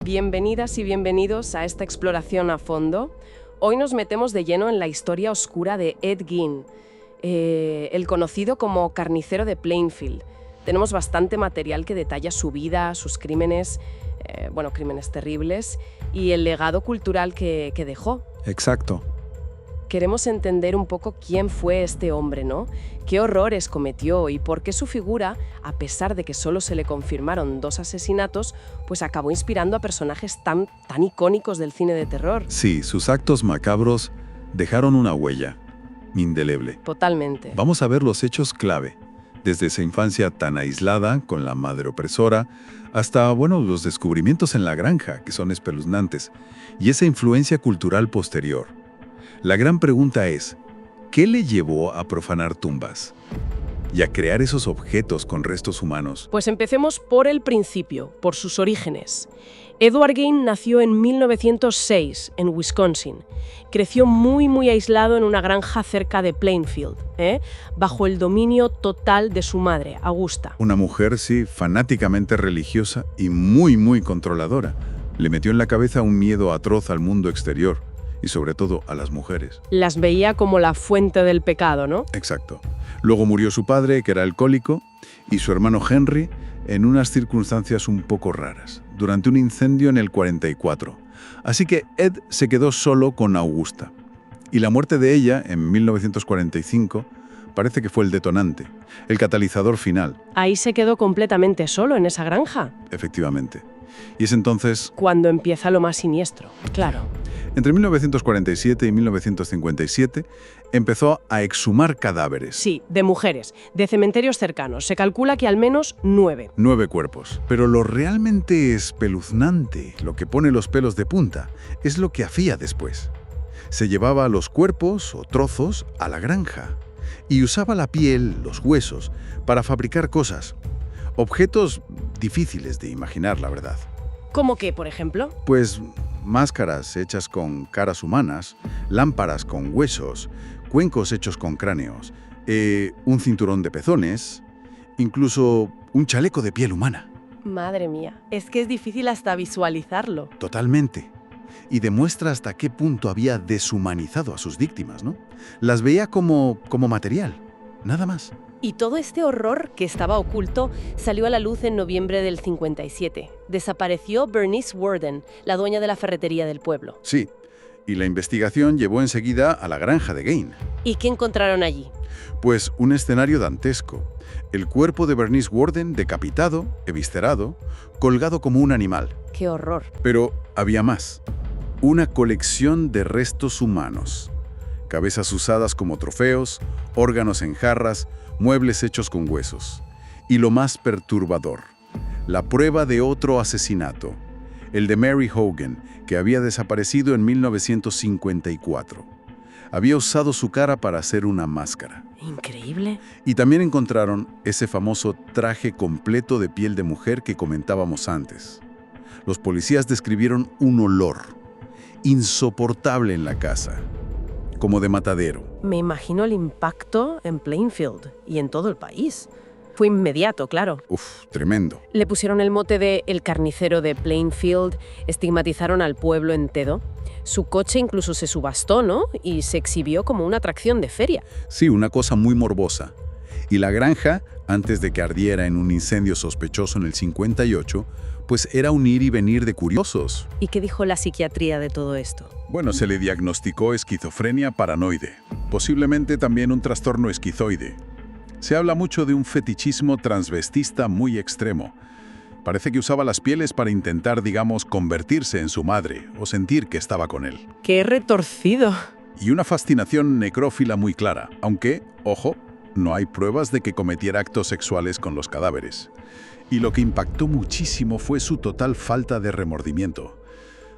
Bienvenidas y bienvenidos a esta exploración a fondo. Hoy nos metemos de lleno en la historia oscura de Ed Gein, el conocido como carnicero de Plainfield. Tenemos bastante material que detalla su vida, sus crímenes, crímenes terribles, y el legado cultural que dejó. Exacto. Queremos entender un poco quién fue este hombre, ¿no? ¿Qué horrores cometió y por qué su figura, a pesar de que solo se le confirmaron 2 asesinatos, pues acabó inspirando a personajes tan icónicos del cine de terror? Sí, sus actos macabros dejaron una huella indeleble. Totalmente. Vamos a ver los hechos clave, desde esa infancia tan aislada, con la madre opresora, hasta, los descubrimientos en la granja, que son espeluznantes, y esa influencia cultural posterior. La gran pregunta es, ¿qué le llevó a profanar tumbas y a crear esos objetos con restos humanos? Pues empecemos por el principio, por sus orígenes. Edward Gein nació en 1906 en Wisconsin. Creció muy aislado en una granja cerca de Plainfield, bajo el dominio total de su madre, Augusta. Una mujer, sí, fanáticamente religiosa y muy controladora. Le metió en la cabeza un miedo atroz al mundo exterior. Y sobre todo a las mujeres. Las veía como la fuente del pecado, ¿no? Exacto. Luego murió su padre, que era alcohólico, y su hermano Henry, en unas circunstancias un poco raras, durante un incendio en el 44. Así que Ed se quedó solo con Augusta. Y la muerte de ella, en 1945, parece que fue el detonante, el catalizador final. Ahí se quedó completamente solo en esa granja. Efectivamente. Y es entonces cuando empieza lo más siniestro, claro. Entre 1947 y 1957 empezó a exhumar cadáveres. Sí, de mujeres, de cementerios cercanos. Se calcula que al menos 9. 9 cuerpos. Pero lo realmente espeluznante, lo que pone los pelos de punta, es lo que hacía después. Se llevaba los cuerpos o trozos a la granja y usaba la piel, los huesos, para fabricar cosas. Objetos difíciles de imaginar, la verdad. ¿Cómo qué, por ejemplo? Pues máscaras hechas con caras humanas, lámparas con huesos, cuencos hechos con cráneos, un cinturón de pezones, incluso un chaleco de piel humana. Madre mía, es que es difícil hasta visualizarlo. Totalmente. Y demuestra hasta qué punto había deshumanizado a sus víctimas, ¿no? Las veía como material, nada más. Y todo este horror que estaba oculto salió a la luz en noviembre del 57. Desapareció Bernice Worden, la dueña de la ferretería del pueblo. Sí, y la investigación llevó enseguida a la granja de Gein. ¿Y qué encontraron allí? Pues un escenario dantesco. El cuerpo de Bernice Worden decapitado, eviscerado, colgado como un animal. ¡Qué horror! Pero había más. Una colección de restos humanos. Cabezas usadas como trofeos, órganos en jarras, muebles hechos con huesos. Y lo más perturbador, la prueba de otro asesinato, el de Mary Hogan, que había desaparecido en 1954. Había usado su cara para hacer una máscara. Increíble. Y también encontraron ese famoso traje completo de piel de mujer que comentábamos antes. Los policías describieron un olor insoportable en la casa, como de matadero. Me imagino el impacto en Plainfield y en todo el país. Fue inmediato, claro. Uf, tremendo. Le pusieron el mote de El carnicero de Plainfield, estigmatizaron al pueblo entero. Su coche incluso se subastó, ¿no? Y se exhibió como una atracción de feria. Sí, una cosa muy morbosa. Y la granja, antes de que ardiera en un incendio sospechoso en el 58, pues era un ir y venir de curiosos. ¿Y qué dijo la psiquiatría de todo esto? Bueno, se le diagnosticó esquizofrenia paranoide, posiblemente también un trastorno esquizoide. Se habla mucho de un fetichismo transvestista muy extremo. Parece que usaba las pieles para intentar, convertirse en su madre o sentir que estaba con él. ¡Qué retorcido! Y una fascinación necrófila muy clara, aunque, ojo, no hay pruebas de que cometiera actos sexuales con los cadáveres. Y lo que impactó muchísimo fue su total falta de remordimiento.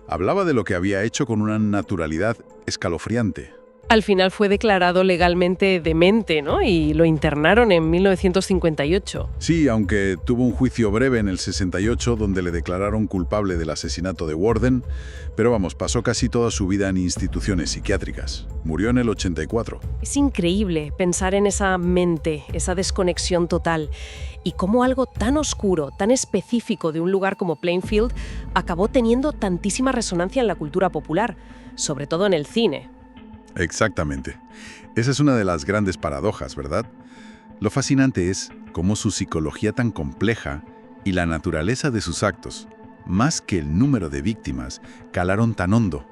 Hablaba de lo que había hecho con una naturalidad escalofriante. Al final fue declarado legalmente demente, ¿no? Y lo internaron en 1958. Sí, aunque tuvo un juicio breve en el 68 donde le declararon culpable del asesinato de Warden, pero vamos, pasó casi toda su vida en instituciones psiquiátricas. Murió en el 84. Es increíble pensar en esa mente, esa desconexión total, y cómo algo tan oscuro, tan específico de un lugar como Plainfield acabó teniendo tantísima resonancia en la cultura popular, sobre todo en el cine. Exactamente. Esa es una de las grandes paradojas, ¿verdad? Lo fascinante es cómo su psicología tan compleja y la naturaleza de sus actos, más que el número de víctimas, calaron tan hondo.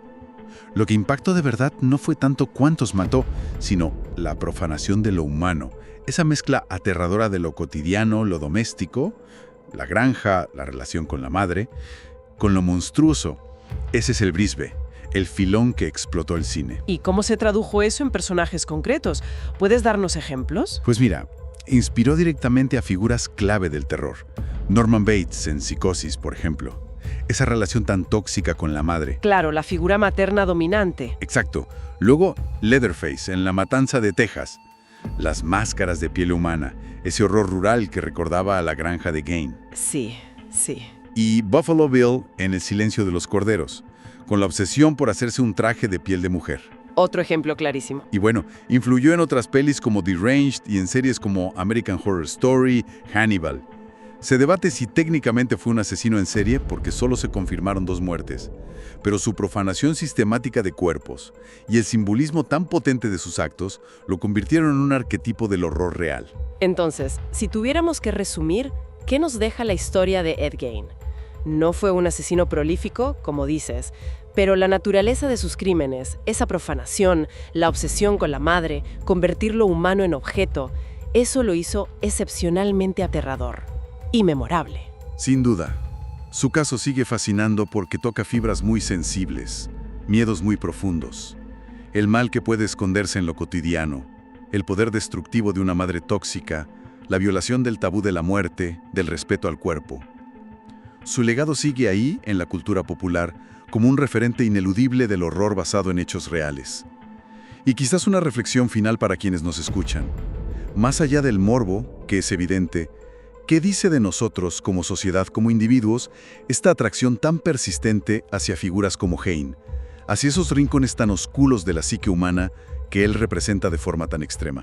Lo que impactó de verdad no fue tanto cuántos mató, sino la profanación de lo humano, esa mezcla aterradora de lo cotidiano, lo doméstico, la granja, la relación con la madre, con lo monstruoso. Ese es el Brisbe, el filón que explotó el cine. ¿Y cómo se tradujo eso en personajes concretos? ¿Puedes darnos ejemplos? Pues mira, inspiró directamente a figuras clave del terror. Norman Bates en Psicosis, por ejemplo. Esa relación tan tóxica con la madre. Claro, la figura materna dominante. Exacto. Luego, Leatherface en La Matanza de Texas. Las máscaras de piel humana, ese horror rural que recordaba a la granja de Gain. Sí, sí. Y Buffalo Bill en El Silencio de los Corderos, con la obsesión por hacerse un traje de piel de mujer. Otro ejemplo clarísimo. Y bueno, influyó en otras pelis como Deranged y en series como American Horror Story, Hannibal. Se debate si técnicamente fue un asesino en serie porque solo se confirmaron 2 muertes, pero su profanación sistemática de cuerpos y el simbolismo tan potente de sus actos lo convirtieron en un arquetipo del horror real. Entonces, si tuviéramos que resumir, ¿qué nos deja la historia de Ed Gein? No fue un asesino prolífico, como dices, pero la naturaleza de sus crímenes, esa profanación, la obsesión con la madre, convertir lo humano en objeto, eso lo hizo excepcionalmente aterrador y memorable. Sin duda, su caso sigue fascinando porque toca fibras muy sensibles, miedos muy profundos, el mal que puede esconderse en lo cotidiano, el poder destructivo de una madre tóxica, la violación del tabú de la muerte, del respeto al cuerpo. Su legado sigue ahí, en la cultura popular, como un referente ineludible del horror basado en hechos reales. Y quizás una reflexión final para quienes nos escuchan. Más allá del morbo, que es evidente, ¿qué dice de nosotros como sociedad, como individuos, esta atracción tan persistente hacia figuras como Gein, hacia esos rincones tan oscuros de la psique humana que él representa de forma tan extrema?